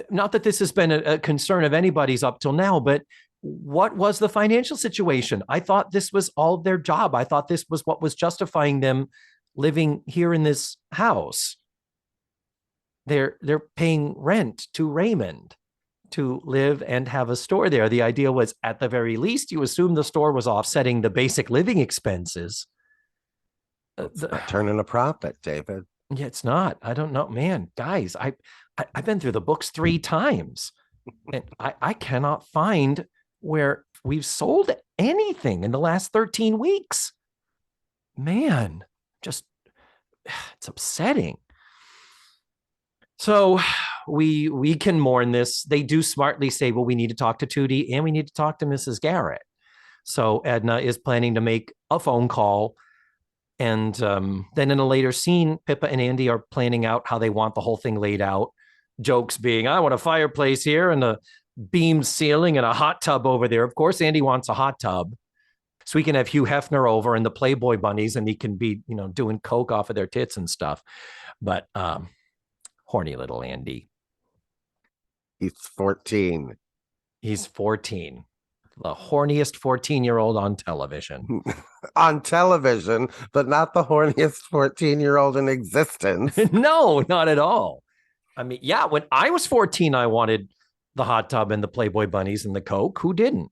not that this has been a concern of anybody's up till now, but what was the financial situation? I thought this was all their job. I thought this was what was justifying them living here in this house. They're paying rent to Raymond to live and have a store there. The idea was, at the very least, you assume the store was offsetting the basic living expenses. It's not turning a profit, David. Yeah, it's not. I don't know, man. Guys, I've been through the books 3 times, and I cannot find where we've sold anything in the last 13 weeks. Man, just it's upsetting. So we can mourn this. They do smartly say, well, we need to talk to Tootie and we need to talk to Mrs. Garrett. So Edna is planning to make a phone call. And then in a later scene, Pippa and Andy are planning out how they want the whole thing laid out. Jokes being, I want a fireplace here and a beam ceiling and a hot tub over there. Of course, Andy wants a hot tub. So we can have Hugh Hefner over and the Playboy bunnies, and he can be, doing coke off of their tits and stuff. But horny little Andy. He's 14. He's 14. The horniest 14-year-old on television. On television, but not the horniest 14-year-old in existence. No, not at all. I mean, yeah, when I was 14, I wanted the hot tub and the Playboy bunnies and the coke. Who didn't?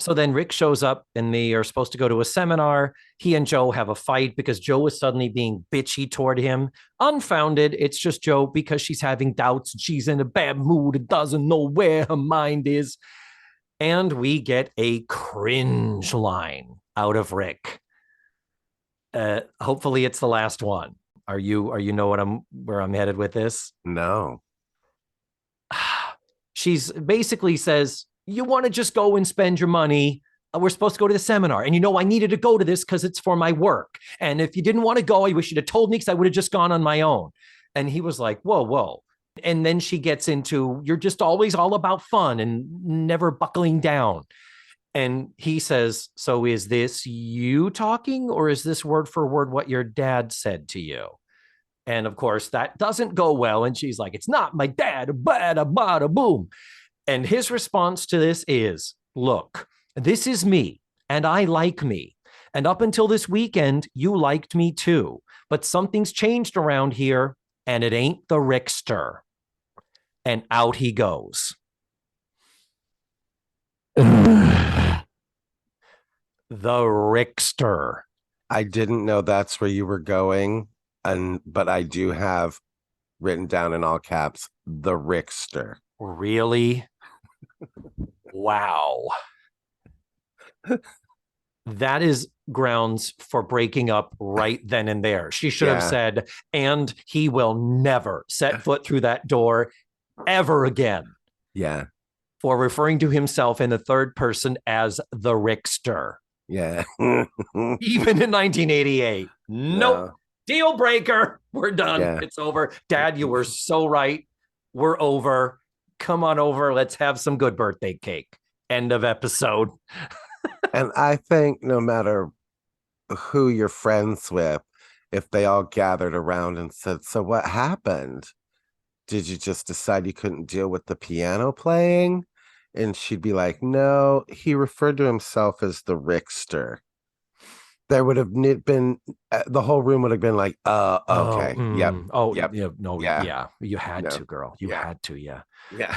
So then Rick shows up and they are supposed to go to a seminar. He and Joe have a fight because Joe is suddenly being bitchy toward him. Unfounded. It's just Joe because she's having doubts. She's in a bad mood and doesn't know where her mind is. And we get a cringe line out of Rick. Hopefully it's the last one. Are you know where I'm headed with this? No. She's basically says, you want to just go and spend your money. We're supposed to go to the seminar. And I needed to go to this because it's for my work. And if you didn't want to go, I wish you'd have told me because I would have just gone on my own. And he was like, whoa. And then she gets into, you're just always all about fun and never buckling down. And he says, so is this you talking or is this word for word what your dad said to you? And of course, that doesn't go well. And she's like, it's not my dad. Bada, bada, boom. And his response to this is, look, this is me and I like me. And up until this weekend, you liked me too. But something's changed around here and it ain't the Rickster. And out he goes. The Rickster. I didn't know that's where you were going, but I do have written down in all caps, the Rickster. Really? Wow. That is grounds for breaking up right then and there. She should have said, and he will never set foot through that door ever again. Yeah. For referring to himself in the third person as the Rickster. Yeah. Even in 1988. Nope. No. Deal breaker. We're done. Yeah. It's over. Dad, you were so right. We're over. Come on over. Let's have some good birthday cake. End of episode. And I think no matter who you're friends with, if they all gathered around and said, so what happened? Did you just decide you couldn't deal with the piano playing? And she'd be like, no, he referred to himself as the Rickster. There would have been, the whole room would have been like, okay. Yep. Oh, yep. Yeah. No, yeah. You had to, girl. You had to, yeah. Yeah.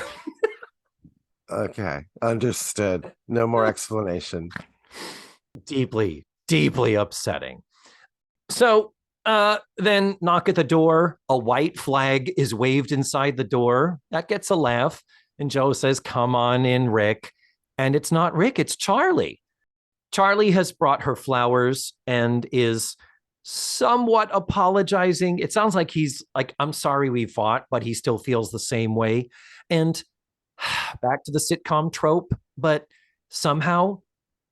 Okay. Understood. No more explanation. Deeply, deeply upsetting. So then knock at the door. A white flag is waved inside the door. That gets a laugh. And Joe says, come on in, Rick. And it's not Rick, it's Charlie. Charlie has brought her flowers and is somewhat apologizing. It sounds like he's like, I'm sorry we fought, but he still feels the same way. And back to the sitcom trope, but somehow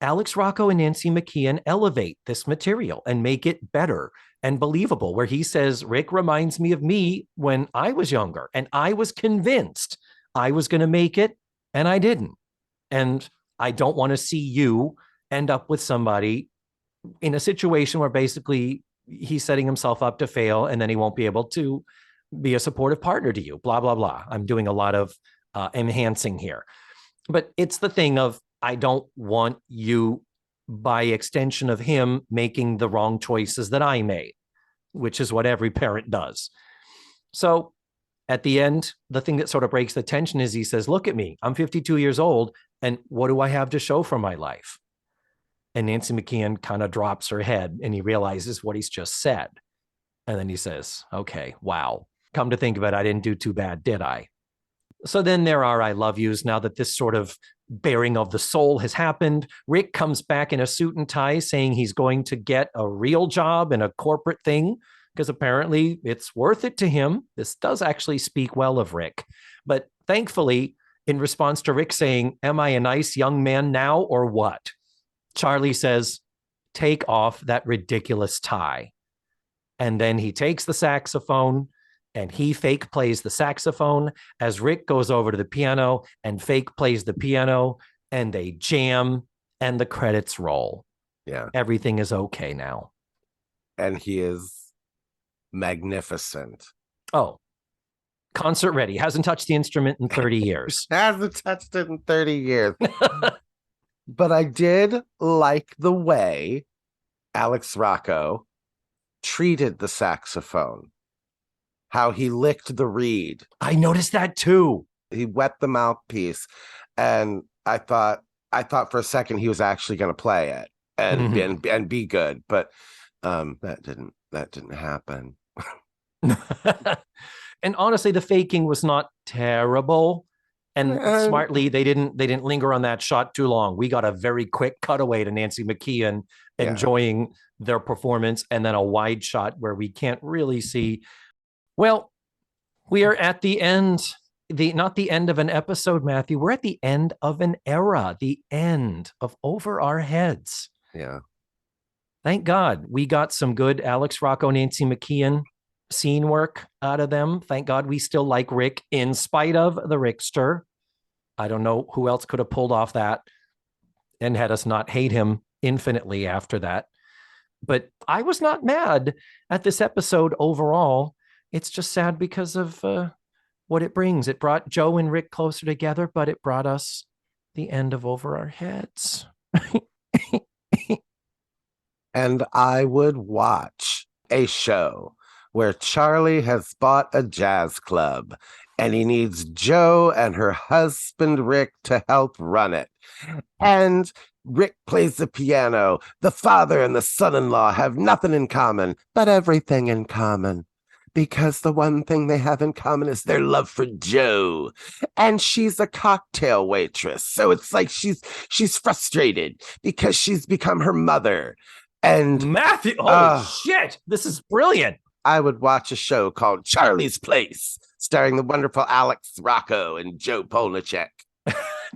Alex Rocco and Nancy McKeon elevate this material and make it better and believable, where he says, Rick reminds me of me when I was younger and I was convinced I was going to make it and I didn't. And I don't want to see you end up with somebody in a situation where basically he's setting himself up to fail and then he won't be able to be a supportive partner to you, blah, blah, blah. I'm doing a lot of enhancing here, but it's the thing of, I don't want you by extension of him making the wrong choices that I made, which is what every parent does. So at the end, the thing that sort of breaks the tension is he says, look at me, I'm 52 years old. And what do I have to show for my life? And Nancy McKeon kind of drops her head and he realizes what he's just said. And then he says, okay, wow. Come to think of it, I didn't do too bad, did I? So then there are I love yous. Now that this sort of bearing of the soul has happened, Rick comes back in a suit and tie saying he's going to get a real job in a corporate thing because apparently it's worth it to him. This does actually speak well of Rick. But thankfully, in response to Rick saying, am I a nice young man now or what? Charlie says, take off that ridiculous tie. And then he takes the saxophone and he fake plays the saxophone as Rick goes over to the piano and fake plays the piano and they jam and the credits roll. Yeah. Everything is okay now. And he is magnificent. Oh, concert ready. Hasn't touched the instrument in 30 years. Hasn't touched it in 30 years. But I did like the way Alex Rocco treated the saxophone. How he licked the reed. I noticed that too. He wet the mouthpiece. And I thought for a second he was actually going to play it and be good. But that didn't happen. And honestly, the faking was not terrible. And smartly, they didn't linger on that shot too long. We got a very quick cutaway to Nancy McKeon enjoying their performance, and then a wide shot where we can't really see. Well, we are at the end, not the end of an episode, Matthew. We're at the end of an era, the end of Over Our Heads. Yeah. Thank God we got some good Alex Rocco, Nancy McKeon scene work out of them. Thank God we still like Rick in spite of the Rickster. I don't know who else could have pulled off that and had us not hate him infinitely after that. But I was not mad at this episode overall. It's just sad because of what it brings. It brought Joe and Rick closer together, but it brought us the end of Over Our Heads. And I would watch a show where Charlie has bought a jazz club and he needs Joe and her husband, Rick, to help run it. And Rick plays the piano. The father and the son-in-law have nothing in common, but everything in common. Because the one thing they have in common is their love for Joe. And she's a cocktail waitress. So it's like she's frustrated because she's become her mother. And Matthew, holy shit, this is brilliant. I would watch a show called Charlie's Place, starring the wonderful Alex Rocco and Joe Polnicek.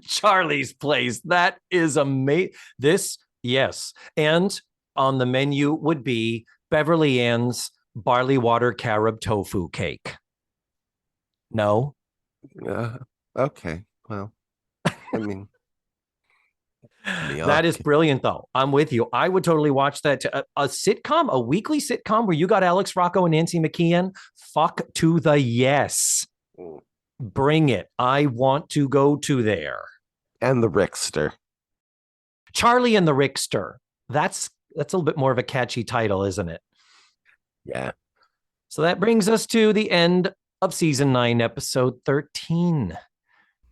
Charlie's Place. That is amazing. This, yes. And on the menu would be Beverly Ann's barley water carob tofu cake. No? Okay. Well, I mean... That is brilliant, though. I'm with you. I would totally watch that. A sitcom, a weekly sitcom where you got Alex Rocco and Nancy McKeon. Fuck to the yes. Bring it. I want to go to there. And the Rickster. Charlie and the Rickster. That's a little bit more of a catchy title, isn't it? Yeah. So that brings us to the end of season 9, episode 13.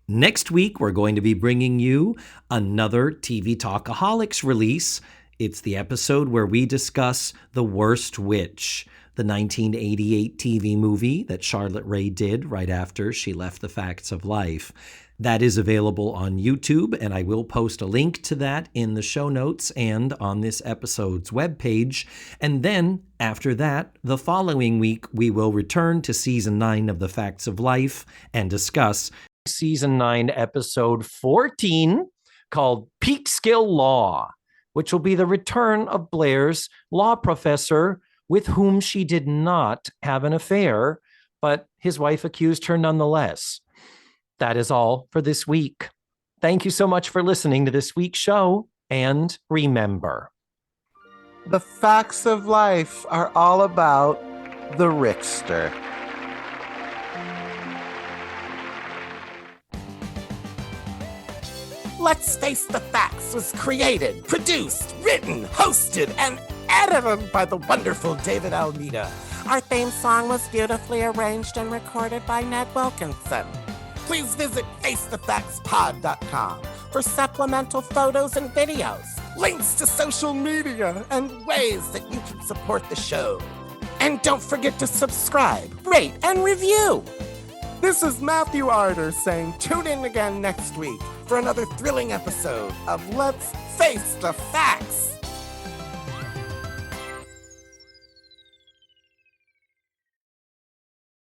Next week, we're going to be bringing you another TV Talkaholics release. It's the episode where we discuss The Worst Witch, the 1988 TV movie that Charlotte Rae did right after she left The Facts of Life. That is available on YouTube, and I will post a link to that in the show notes and on this episode's webpage. And then, after that, the following week, we will return to Season 9 of The Facts of Life and discuss Season 9, Episode 14, called Peak Skill Law, which will be the return of Blair's law professor with whom she did not have an affair, but his wife accused her nonetheless. That is all for this week. Thank you so much for listening to this week's show, and remember, the facts of life are all about the Rickster. Let's Face the Facts was created, produced, written, hosted, and edited by the wonderful David Almeida. Our theme song was beautifully arranged and recorded by Ned Wilkinson. Please visit FaceTheFactsPod.com for supplemental photos and videos. links to social media, and ways that you can support the show. And don't forget to subscribe, rate, and review. This is Matthew Arder saying tune in again next week for another thrilling episode of Let's Face the Facts.